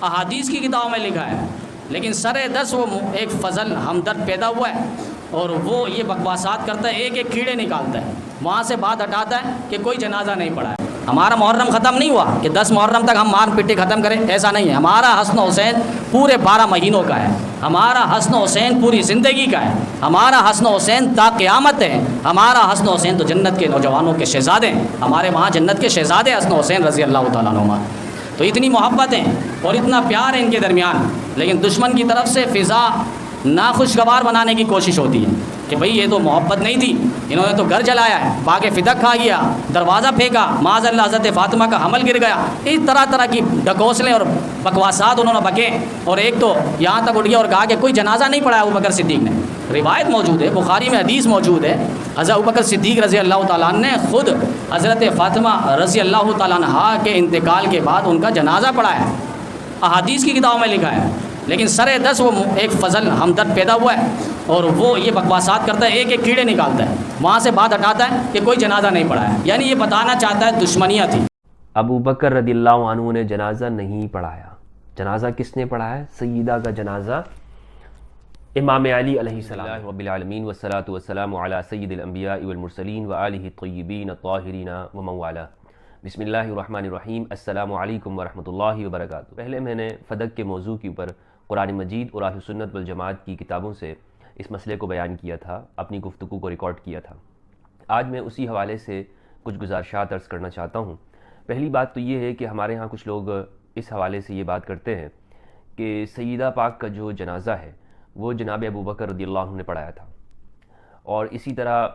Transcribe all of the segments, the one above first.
احادیث کی کتابوں میں لکھا ہے، لیکن سر دس وہ ایک فضل ہمدرد پیدا ہوا ہے اور وہ یہ بکواسات کرتا ہے، ایک ایک کیڑے نکالتا ہے، وہاں سے بات ہٹاتا ہے کہ کوئی جنازہ نہیں پڑھا ہے۔ ہمارا محرم ختم نہیں ہوا کہ 10 محرم تک ہم مار پٹی ختم کریں، ایسا نہیں ہے۔ ہمارا حسن حسین پورے 12 مہینوں کا ہے، ہمارا حسن حسین پوری زندگی کا ہے، ہمارا حسن حسین تا قیامت ہے، ہمارا حسن حسین تو جنت کے نوجوانوں کے شہزادے ہیں، ہمارے وہاں جنت کے شہزادے حسن حسین رضی اللہ تعالیٰ عنہما۔ تو اتنی محبت ہے اور اتنا پیار ہے ان کے درمیان، لیکن دشمن کی طرف سے فضا ناخوشگوار بنانے کی کوشش ہوتی ہے کہ بھئی یہ تو محبت نہیں تھی، انہوں نے تو گھر جلایا ہے، پاک فدق کھا گیا، دروازہ پھینکا، معاذ اللہ حضرت فاطمہ کا حمل گر گیا، اس طرح طرح کی ڈکوسلیں اور بکواسات انہوں نے بکے۔ اور ایک تو یہاں تک اٹھ گیا اور کہا کہ کوئی جنازہ نہیں پڑھایا ابوبکر صدیق نے۔ روایت موجود ہے، بخاری میں حدیث موجود ہے، حضرت ابوبکر صدیق رضی اللہ تعالیٰ عنہ نے خود حضرت فاطمہ رضی اللہ تعالیٰ عنہا کے انتقال کے بعد ان کا جنازہ پڑھایا ہے، احادیث کی کتابوں میں لکھا ہے، لیکن سر دس وہ ایک فضل ہمدرد پیدا ہوا ہے اور وہ یہ بکواسات کرتا ہے، ایک ایک کیڑے نکالتا ہے، وہاں سے بات ہٹاتا ہے کہ کوئی جنازہ نہیں پڑھا ہے، یعنی یہ بتانا چاہتا ہے دشمنیاں تھی۔ ابو بکر رضی اللہ عنہ نے جنازہ نہیں پڑھایا۔ جنازہ کس نے پڑھا ہے؟ سیدہ کا جنازہ امام علی علیہ السلام۔ رب العالمین والصلاة والسلام علی سید الانبیاء والمرسلین وآلہ الطیبین الطاہرین ومن والاه۔ بسم اللہ الرحمن الرحیم۔ السلام علیکم ورحمۃ اللہ وبرکاتہ۔ پہلے میں نے فدق کے موضوع کے اوپر قرآن مجید اور اہل سنت والجماعت کی کتابوں سے اس مسئلے کو بیان کیا تھا، اپنی گفتگو کو ریکارڈ کیا تھا۔ آج میں اسی حوالے سے کچھ گزارشات عرض کرنا چاہتا ہوں۔ پہلی بات تو یہ ہے کہ ہمارے ہاں کچھ لوگ اس حوالے سے یہ بات کرتے ہیں کہ سیدہ پاک کا جو جنازہ ہے وہ جناب ابو بکر رضی اللہ عنہ نے پڑھایا تھا، اور اسی طرح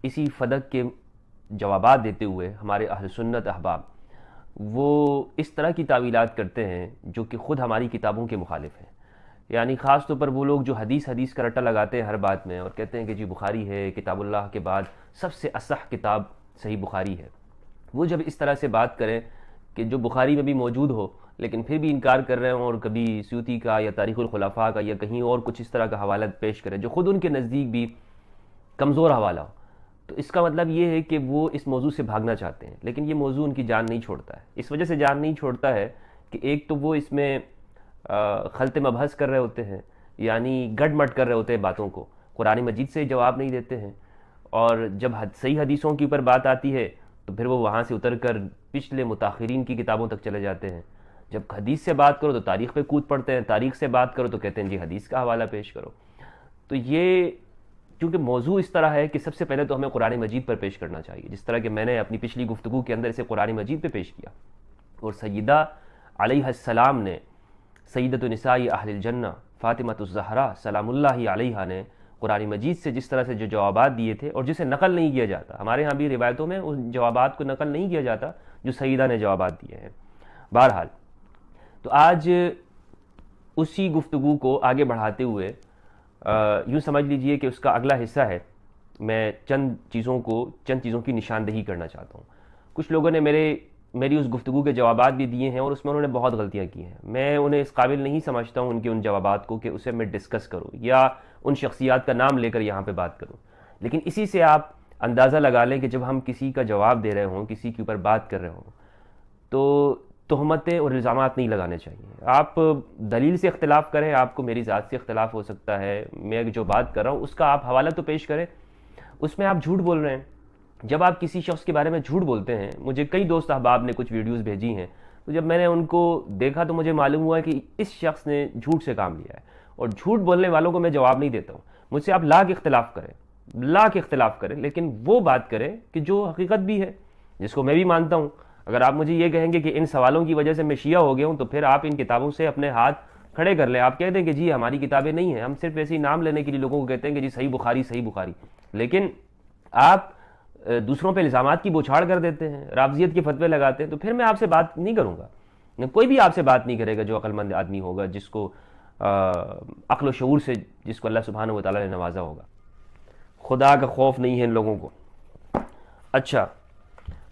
اسی فدق کے جوابات دیتے ہوئے ہمارے اہل سنت احباب وہ اس طرح کی تعویلات کرتے ہیں جو کہ خود ہماری کتابوں کے مخالف ہیں۔ یعنی خاص طور پر وہ لوگ جو حدیث کا رٹا لگاتے ہیں ہر بات میں اور کہتے ہیں کہ جی بخاری ہے، کتاب اللہ کے بعد سب سے اصح کتاب صحیح بخاری ہے، وہ جب اس طرح سے بات کریں کہ جو بخاری میں بھی موجود ہو لیکن پھر بھی انکار کر رہے ہوں، اور کبھی سیوطی کا یا تاریخ الخلفاء کا یا کہیں اور کچھ اس طرح کا حوالہ پیش کریں جو خود ان کے نزدیک بھی کمزور حوالہ ہو، تو اس کا مطلب یہ ہے کہ وہ اس موضوع سے بھاگنا چاہتے ہیں، لیکن یہ موضوع ان کی جان نہیں چھوڑتا ہے۔ اس وجہ سے جان نہیں چھوڑتا ہے کہ ایک تو وہ اس میں خلط مبحث کر رہے ہوتے ہیں، یعنی گڈ مٹ کر رہے ہوتے ہیں باتوں کو، قرآن مجید سے جواب نہیں دیتے ہیں، اور جب صحیح حدیثوں کے اوپر بات آتی ہے تو پھر وہ وہاں سے اتر کر پچھلے متاخرین کی کتابوں تک چلے جاتے ہیں۔ جب حدیث سے بات کرو تو تاریخ پہ کود پڑتے ہیں، تاریخ سے بات کرو تو کہتے ہیں جی حدیث کا حوالہ پیش کرو۔ تو یہ چونکہ موضوع اس طرح ہے کہ سب سے پہلے تو ہمیں قرآن مجید پر پیش کرنا چاہیے، جس طرح کہ میں نے اپنی پچھلی گفتگو کے اندر اسے قرآن مجید پہ پیش کیا، اور سیدہ علیہ السلام نے، سیدۃ نساء اہل الجنہ فاطمۃ الزہرا سلام اللہ علیہا نے قرآن مجید سے جس طرح سے جو جوابات دیے تھے اور جسے نقل نہیں کیا جاتا، ہمارے ہاں بھی روایتوں میں ان جوابات کو نقل نہیں کیا جاتا جو سیدہ نے جوابات دیے ہیں۔ بہرحال تو آج اسی گفتگو کو آگے بڑھاتے ہوئے یوں سمجھ لیجئے کہ اس کا اگلا حصہ ہے، میں چند چیزوں کی نشاندہی کرنا چاہتا ہوں۔ کچھ لوگوں نے میری اس گفتگو کے جوابات بھی دیے ہیں اور اس میں انہوں نے بہت غلطیاں کی ہیں، میں انہیں اس قابل نہیں سمجھتا ہوں ان جوابات کو کہ اسے میں ڈسکس کروں یا ان شخصیات کا نام لے کر یہاں پہ بات کروں، لیکن اسی سے آپ اندازہ لگا لیں کہ جب ہم کسی کا جواب دے رہے ہوں، کسی کے اوپر بات کر رہے ہوں، تو تہمتیں اور الزامات نہیں لگانے چاہیے۔ آپ دلیل سے اختلاف کریں، آپ کو میری ذات سے اختلاف ہو سکتا ہے، میں جو بات کر رہا ہوں اس کا آپ حوالہ تو پیش کریں، اس میں آپ جھوٹ بول رہے ہیں۔ جب آپ کسی شخص کے بارے میں جھوٹ بولتے ہیں، مجھے کئی دوست احباب نے کچھ ویڈیوز بھیجی ہیں، تو جب میں نے ان کو دیکھا تو مجھے معلوم ہوا کہ اس شخص نے جھوٹ سے کام لیا ہے، اور جھوٹ بولنے والوں کو میں جواب نہیں دیتا ہوں۔ مجھ سے آپ لاکھ اختلاف کریں لیکن وہ بات کریں کہ جو حقیقت بھی ہے، جس کو میں بھی مانتا ہوں۔ اگر آپ مجھے یہ کہیں گے کہ ان سوالوں کی وجہ سے میں شیعہ ہو گیا ہوں، تو پھر آپ ان کتابوں سے اپنے ہاتھ کھڑے کر لیں، آپ کہہ دیں کہ جی ہماری کتابیں نہیں ہیں، ہم صرف ایسے ہی نام لینے کے لیے لوگوں کو کہتے ہیں کہ جی صحیح بخاری، لیکن آپ دوسروں پہ الزامات کی بوچھاڑ کر دیتے ہیں، رافضیت کے فتوے لگاتے ہیں، تو پھر میں آپ سے بات نہیں کروں گا۔ کوئی بھی آپ سے بات نہیں کرے گا جو عقل مند آدمی ہوگا، جس کو عقل و شعور سے جس کو اللہ سبحانہ و تعالیٰ نے نوازا ہوگا۔ خدا کا خوف نہیں ہے ان لوگوں کو۔ اچھا،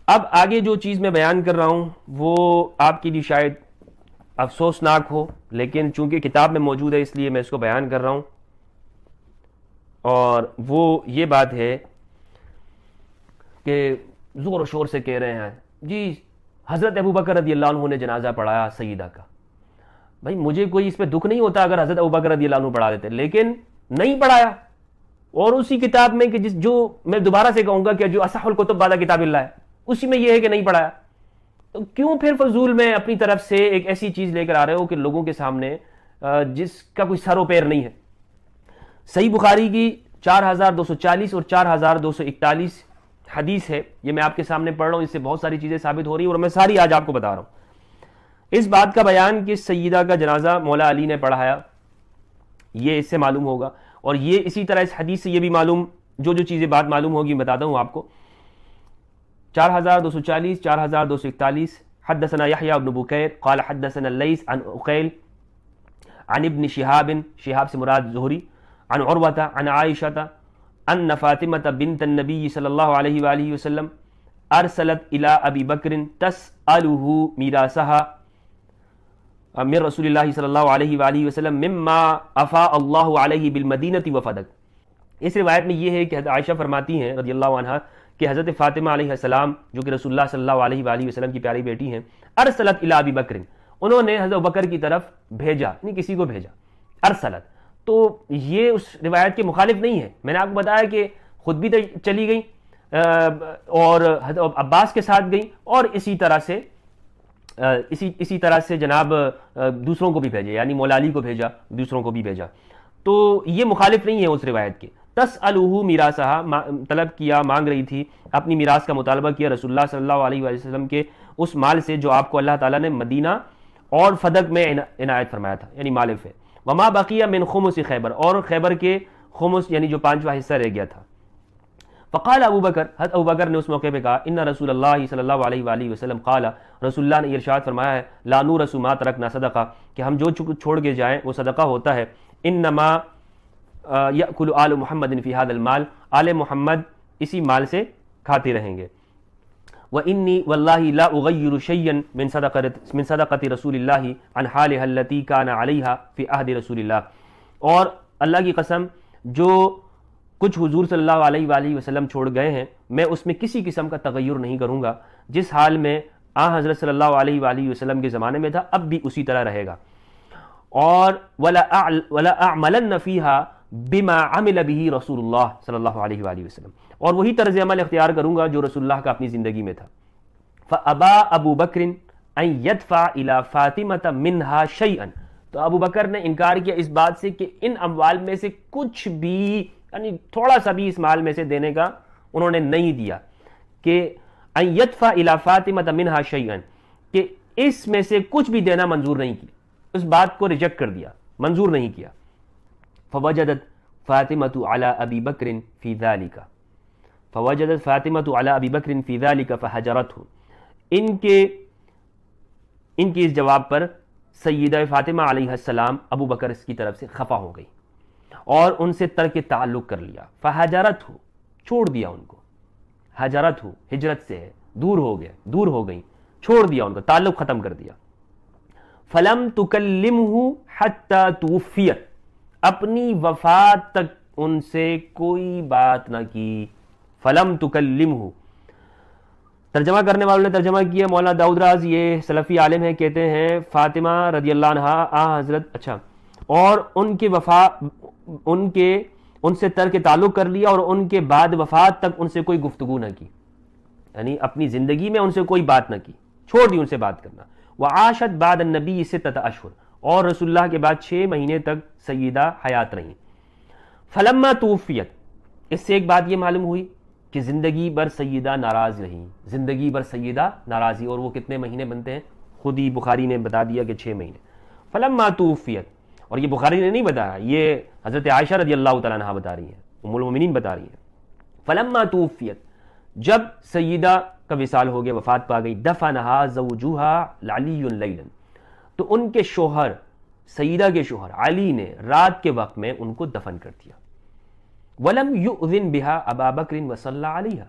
اب آگے جو چیز میں بیان کر رہا ہوں وہ آپ کے لیے شاید افسوسناک ہو، لیکن چونکہ کتاب میں موجود ہے اس لیے میں اس کو بیان کر رہا ہوں، اور وہ یہ بات ہے کہ زور و شور سے کہہ رہے ہیں جی حضرت ابو بکر رضی اللہ عنہ نے جنازہ پڑھایا سیدہ کا۔ بھائی مجھے کوئی اس پہ دکھ نہیں ہوتا اگر حضرت ابوبکر رضی اللہ عنہ پڑھا دیتے، لیکن نہیں پڑھایا، اور اسی کتاب میں کہ جو میں دوبارہ سے کہوں گا کہ جو اصح الکتب بعد کتاب اللہ ہے، اسی میں یہ ہے کہ نہیں پڑھایا، تو کیوں پھر فضول میں اپنی طرف سے ایک ایسی چیز لے کر آ رہے ہو کہ لوگوں کے سامنے جس کا کوئی سر و پیر نہیں ہے۔ صحیح بخاری کی 4240 اور 4241 حدیث ہے، یہ میں آپ کے سامنے پڑھ رہا ہوں، اس سے بہت ساری چیزیں ثابت ہو رہی ہیں اور میں ساری آج آپ کو بتا رہا ہوں۔ اس بات کا بیان کہ سیدہ کا جنازہ مولا علی نے پڑھایا، یہ اس سے معلوم ہوگا، اور یہ اسی طرح اس حدیث سے یہ بھی معلوم، جو چیزیں بات معلوم ہوگی بتاتا ہوں آپ کو۔ 4240 4241 حدثنا يحيى بن بكير قال حدثنا الليث عن عقيل عن ابن شهاب سے مراد زہری، عن عروة عن عائشة ان فاطمة بنت النبي صلی اللہ علیہ وآلہ وسلم ارسلت الى ابی بکر تسأله میراثها من رسول اللہ صلی اللہ علیہ وآلہ وسلم مما افاء اللہ علیہ بالمدینہ وفدک۔ اس روایت میں یہ ہے کہ حضرت عائشہ فرماتی ہیں رضی اللہ عنہا کہ حضرت فاطمہ علیہ السلام جو کہ رسول اللہ صلی اللہ علیہ وآلہ وسلم کی پیاری بیٹی ہیں، ارسلت الی ابی بکر، انہوں نے حضرت بکر کی طرف بھیجا، یعنی کسی کو بھیجا، ارسلت، تو یہ اس روایت کے مخالف نہیں ہے۔ میں نے آپ کو بتایا کہ خود بھی چلی گئیں اور حضرت عباس کے ساتھ گئیں، اور اسی طرح سے جناب دوسروں کو بھی بھیجے، یعنی مولا علی کو بھیجا، دوسروں کو بھی بھیجا، تو یہ مخالف نہیں ہے اس روایت کے۔ تسألہ میراثہا، طلب کیا، مانگ رہی تھی، اپنی میراث کا مطالبہ کیا رسول اللہ صلی اللہ علیہ وآلہ وسلم کے اس مال سے جو آپ کو اللہ تعالیٰ نے مدینہ اور فدق میں عنایت فرمایا تھا، یعنی مال ہے۔ وما بقی من خمس خیبر، اور خیبر کے خمس یعنی جو 5واں حصہ رہ گیا تھا۔ فقال ابو بکر، حضرت ابو بکر نے اس موقع پہ کہا ان رسول اللہ صلی اللہ علیہ وآلہ وسلم قال، رسول اللہ نے ارشاد فرمایا ہے لا نورث ما ترکنا صدقہ، کہ ہم جو چھوڑ کے جائیں وہ صدقہ ہوتا ہے، انما یأکل آل محمد فی ھذا المال، آل محمد اسی مال سے کھاتے رہیں گے۔ وإنی واللہ لا اغیر شیئا من صدقۃ رسول اللہ عن حالها التي كان عليها فی عہد رسول اللہ، اور اللہ کی قسم جو کچھ حضور صلی اللہ علیہ وآلہ وسلم چھوڑ گئے ہیں میں اس میں کسی قسم کا تغیر نہیں کروں گا، جس حال میں حضرت صلی اللہ علیہ وآلہ وسلم کے زمانے میں تھا اب بھی اسی طرح رہے گا، اور ولا اعملن فیہا بما عمل به رسول اللہ صلی اللہ علیہ وآلہ وسلم، اور وہی طرز عمل اختیار کروں گا جو رسول اللہ کا اپنی زندگی میں تھا۔ فابا ابو بکر ان يدفع الى فاطمة منها شيئا، تو ابو بکر نے انکار کیا اس بات سے کہ ان اموال میں سے کچھ بھی، یعنی تھوڑا سا بھی اس مال میں سے دینے کا انہوں نے نہیں دیا، کہ ان يدفع الى فاطمة منها شيئا، کہ اس میں سے کچھ بھی دینا منظور نہیں کیا، اس بات کو ریجیکٹ کر دیا، منظور نہیں کیا۔ فوجدت فاطمة على ابی بکر فی ذلك، فوجدت فاطمة على ابی بکر فی ذلك فحجرته، ان کے اس جواب پر سیدہ فاطمہ علیہ السلام ابو بکر کی طرف سے خفا ہو گئی اور ان سے ترک تعلق کر لیا، فحجرته، چھوڑ دیا ان کو، حجرته ہجرت سے ہے، دور ہو گئی، چھوڑ دیا ان کو، تعلق ختم کر دیا۔ فلم تکلمہ حتی توفیت، اپنی وفات تک ان سے کوئی بات نہ کی، فلم تکلمہ۔ ترجمہ کرنے والوں نے ترجمہ کیا مولانا داؤد راز، یہ سلفی عالم ہیں، کہتے ہیں فاطمہ رضی اللہ عنہا حضرت اور ان سے ترک تعلق کر لیا، اور ان کے بعد وفات تک ان سے کوئی گفتگو نہ کی، یعنی اپنی زندگی میں ان سے کوئی بات نہ کی، چھوڑ دی ان سے بات کرنا۔ وعاشت بعد النبی 6 اشہر، اور رسول اللہ کے بعد 6 مہینے تک سیدہ حیات رہیں۔ فلما توفیت، اس سے ایک بات یہ معلوم ہوئی کہ زندگی بھر سیدہ ناراض رہیں، زندگی بھر سیدہ ناراضی، اور وہ کتنے مہینے بنتے ہیں؟ خود ہی بخاری نے بتا دیا کہ 6 مہینے۔ فلما توفیت، اور یہ بخاری نے نہیں بتایا، یہ حضرت عائشہ رضی اللہ تعالیٰ عنہا بتا رہی ہیں، ام المومنین بتا رہی ہیں۔ فلما توفیت، جب سیدہ کا وصال ہو گیا، وفات پا گئی، دفنہا زوجہا علی لیلا، تو ان کے شوہر، سیدہ کے شوہر علی نے رات کے وقت میں ان کو دفن کر دیا۔ وَلَمْ يُؤْذِنْ بِهَا أَبَا بَكْرٍ وَصَلَّى عَلَيْهَا،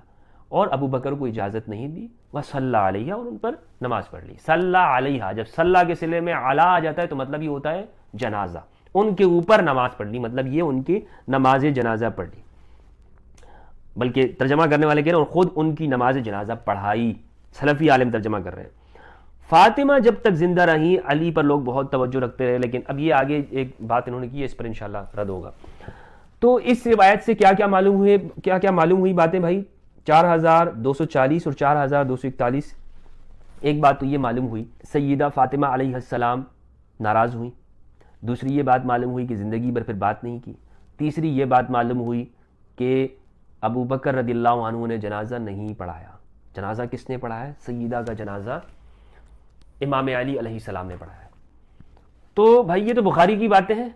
اور ابو بکر کو اجازت نہیں دی، وَصَلَّى عَلَيْهَا، اور ان پر نماز پڑھ لی۔ صلی علیہا، جب صلی کے صلے میں علی آ جاتا ہے تو مطلب یہ ہوتا ہے جنازہ، ان کے اوپر نماز پڑھ لی، مطلب یہ ان کی نماز جنازہ پڑھ لی، بلکہ ترجمہ کرنے والے کہہ رہے ہیں خود ان کی نماز جنازہ پڑھائی، سلفی عالم ترجمہ کر رہے ہیں۔ فاطمہ جب تک زندہ رہیں علی پر لوگ بہت توجہ رکھتے رہے، لیکن اب یہ آگے ایک بات انہوں نے کی ہے، اس پر انشاءاللہ رد ہوگا۔ تو اس روایت سے کیا کیا معلوم ہوئی باتیں بھائی؟ 4240 اور 4241۔ ایک بات تو یہ معلوم ہوئی سیدہ فاطمہ علیہ السلام ناراض ہوئی، دوسری یہ بات معلوم ہوئی کہ زندگی بھر پھر بات نہیں کی، تیسری یہ بات معلوم ہوئی کہ ابو بکر رضی اللہ عنہ نے جنازہ نہیں پڑھایا۔ جنازہ کس نے پڑھایا؟ سیدہ کا جنازہ امام علی علیہ السلام نے پڑھایا۔ تو بھائی یہ تو بخاری کی باتیں ہیں،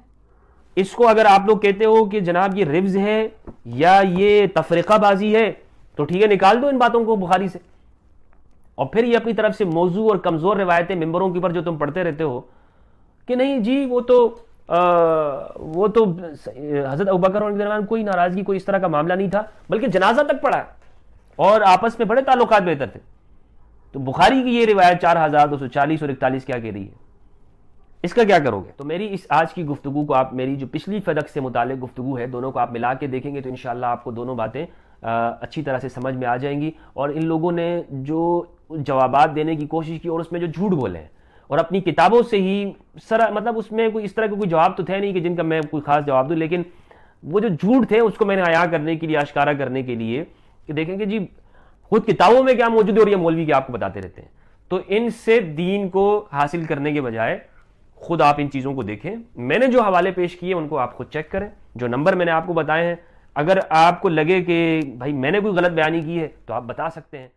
اس کو اگر آپ لوگ کہتے ہو کہ جناب یہ ربز ہے یا یہ تفرقہ بازی ہے تو ٹھیک ہے، نکال دو ان باتوں کو بخاری سے، اور پھر یہ اپنی طرف سے موضوع اور کمزور روایتیں ممبروں کے اوپر جو تم پڑھتے رہتے ہو کہ نہیں جی وہ تو حضرت ابوبکر کے درمیان کوئی ناراضگی، کوئی اس طرح کا معاملہ نہیں تھا، بلکہ جنازہ تک پڑھا اور آپس میں بڑے تعلقات بہتر تھے۔ تو بخاری کی یہ روایت 4240 اور 41 کیا کہہ رہی ہے؟ اس کا کیا کرو گے؟ تو میری اس آج کی گفتگو کو آپ، میری جو پچھلی فدق سے متعلق گفتگو ہے، دونوں کو آپ ملا کے دیکھیں گے تو انشاءاللہ آپ کو دونوں باتیں اچھی طرح سے سمجھ میں آ جائیں گی۔ اور ان لوگوں نے جو جوابات دینے کی کوشش کی اور اس میں جو جھوٹ بولے ہیں اور اپنی کتابوں سے ہی مطلب اس میں کوئی اس طرح کے کوئی جواب تو تھے نہیں کہ جن کا میں کوئی خاص جواب دوں، لیکن وہ جو جھوٹ تھے اس کو میں نے عیاں کرنے کے لیے، آشکارا کرنے کے لیے کہ دیکھیں کہ جی خود کتابوں میں کیا موجود ہے اور یہ مولوی کیا آپ کو بتاتے رہتے ہیں۔ تو ان سے دین کو حاصل کرنے کے بجائے خود آپ ان چیزوں کو دیکھیں۔ میں نے جو حوالے پیش کیے ان کو آپ خود چیک کریں، جو نمبر میں نے آپ کو بتائے ہیں، اگر آپ کو لگے کہ بھائی میں نے کوئی غلط بیانی کی ہے تو آپ بتا سکتے ہیں۔